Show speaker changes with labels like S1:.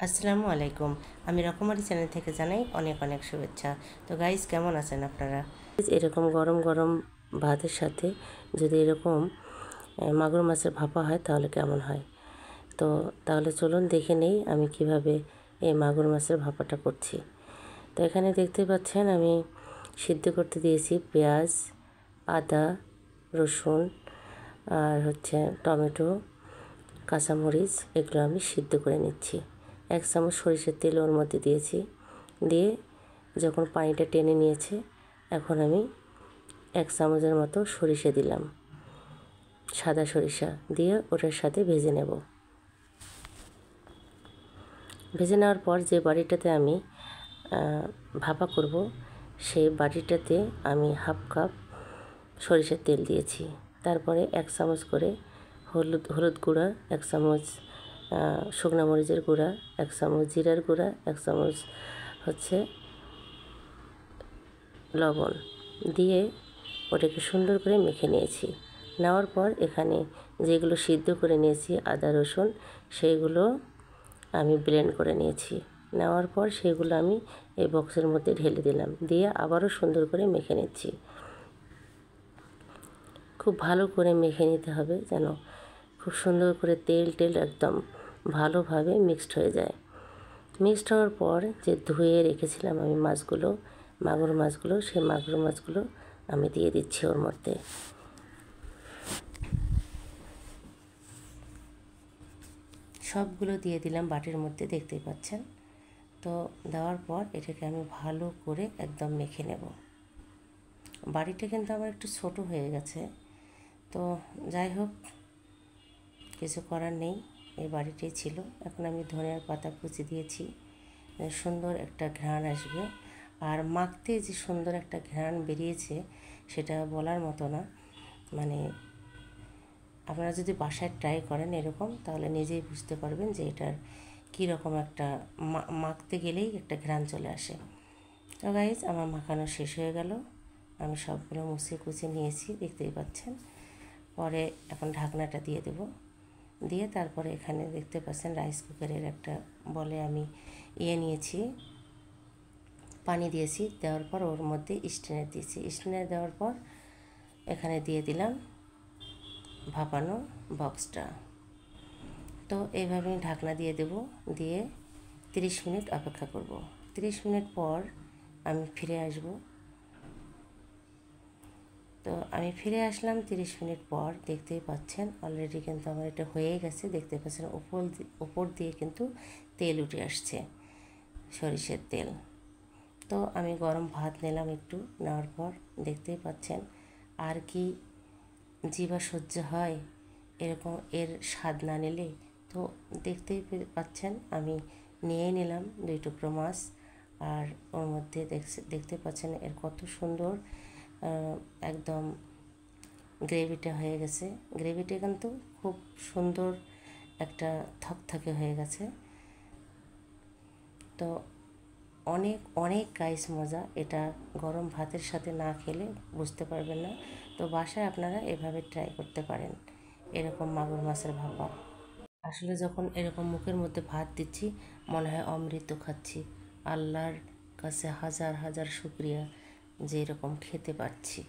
S1: আসসালামু আলাইকুম। আমি রকমারি চ্যানেল থেকে জানাই অনেক অনেক শুভেচ্ছা। তো গাইস, কেমন আছেন আপনারা? এরকম গরম গরম ভাতের সাথে যদি এরকম মাগুর মাছের ভাপা হয় তাহলে কেমন হয়। তো তাহলে চলুন দেখে নেই আমি কিভাবে এই মাগুর মাছের ভাপাটা করছি। তো এখানে দেখতে পাচ্ছেন আমি সিদ্ধ করতে দিয়েছি পেঁয়াজ, আদা, রসুন আর টমেটো, কাঁচামরিচ, এগুলো আমি সিদ্ধ করে নিচ্ছি। 1 চামচ সরিষার তেল ওর মধ্যে দিয়েছি। দিয়ে যখন পানিটা টেনে নিয়েছে, এখন আমি 1 চামচের মতো সরিষা দিলাম, সাদা সরিষা দিয়ে ওটার সাথে ভেজে নেব। ভেজে নেওয়ার পর যে বাটিটাতে আমি ভাপা করব, সেই বাটিটাতে আমি 1/2 কাপ সরিষার তেল দিয়েছি। তারপরে 1 চামচ করে হলুদ গুঁড়া, 1 চামচ শুকনো মরিচের গুঁড়া, 1 চামচ জিরার গুঁড়া, 1 চামচ লবণ দিয়ে ওটাকে সুন্দর করে মেখে নিয়েছি। নেওয়ার পর এখানে যেগুলো সিদ্ধ করে নিয়েছি আদা রসুন, সেইগুলো আমি ব্লেন্ড করে নিয়েছি। নেওয়ার পর সেগুলো আমি এই বক্সের মধ্যে ঢেলে দিলাম, দিয়ে আবারও সুন্দর করে মেখে নিচ্ছি। খুব ভালো করে মেখে নিতে হবে যেন খুব সুন্দর করে তেল একদম ভালোভাবে মিক্সড হয়ে যায়। মিক্সড হওয়ার পর যে ধুয়ে রেখেছিলাম আমি মাগুর মাছগুলো, সেই মাগুর মাছগুলো আমি দিয়ে দিচ্ছি ওর মধ্যে। সবগুলো দিয়ে দিলাম বাটির মধ্যে, দেখতেই পাচ্ছেন। তো দেওয়ার পর এটাকে আমি ভালো করে একদম মেখে নেব। বাটিটা কিন্তু আমার একটু ছোট হয়ে গেছে, তো যাই হোক, কিছু করার নেই, এই বাড়িটাই ছিল। এখন আমি ধনিয়ার পাতা কুচি দিয়েছি, সুন্দর একটা ঘ্রাণ আসবে। আর মাখতে যে সুন্দর একটা ঘ্রাণ বেরিয়েছে সেটা বলার মতো না। মানে আপনারা যদি বাসায় ট্রাই করেন এরকম, তাহলে নিজেই বুঝতে পারবেন যে এটার কীরকম একটা মাখতে গেলেই একটা ঘ্রাণ চলে আসে। তো গাইজ, আমার মাখানো শেষ হয়ে গেল। আমি সবগুলো মুছিয়ে কুচিয়ে নিয়েছি, দেখতেই পাচ্ছেন। পরে এখন ঢাকনাটা দিয়ে দেব। দিয়ে তারপরে এখানে দেখতে পাচ্ছেন রাইস কুকারের একটা বলে আমি নিয়েছি, পানি দিয়েছি। দেওয়ার পর ওর মধ্যে স্ট্যান্ডার দিয়েছি। স্ট্যান্ডার দেওয়ার পর এখানে দিয়ে দিলাম ভাপানো বক্সটা। তো এইভাবে ঢাকনা দিয়ে দেব, দিয়ে 30 মিনিট অপেক্ষা করব। 30 মিনিট পর আমি ফিরে আসব। তো আমি ফিরে আসলাম 30 মিনিট পর। দেখতেই পাচ্ছেন অলরেডি কিন্তু আমার এটা হয়ে গেছে। দেখতে পাচ্ছেন উপর দিয়ে কিন্তু তেল উঠে আসছে, সরিষার তেল। তো আমি গরম ভাত নিলাম একটু, নেওয়ার পর দেখতেই পাচ্ছেন আর কি জিভা সহ্য হয় এরকম এর স্বাদ না নিলে। তো দেখতেই পাচ্ছেন আমি নিয়ে নিলাম 2 টুকরো মাছ। আর ওর মধ্যে দেখতে পাচ্ছেন এর কত সুন্দর একদম গ্রেভিটা হয়ে গেছে। গ্রেভিটা কিন্তু খুব সুন্দর একটা থকথকে হয়ে গেছে। তো অনেক অনেক গাইস মজা। এটা গরম ভাতের সাথে না খেলে বুঝতে পারবেন না। তো বাসায় আপনারা এভাবে ট্রাই করতে পারেন, এরকম মাগুর মাছের ভাপা। আসলে যখন এরকম মুখের মধ্যে ভাত দিচ্ছি, মনে হয় অমৃত খাচ্ছি। আল্লাহর কাছে হাজার হাজার শুকরিয়া যে এরকম খেতে পারছি।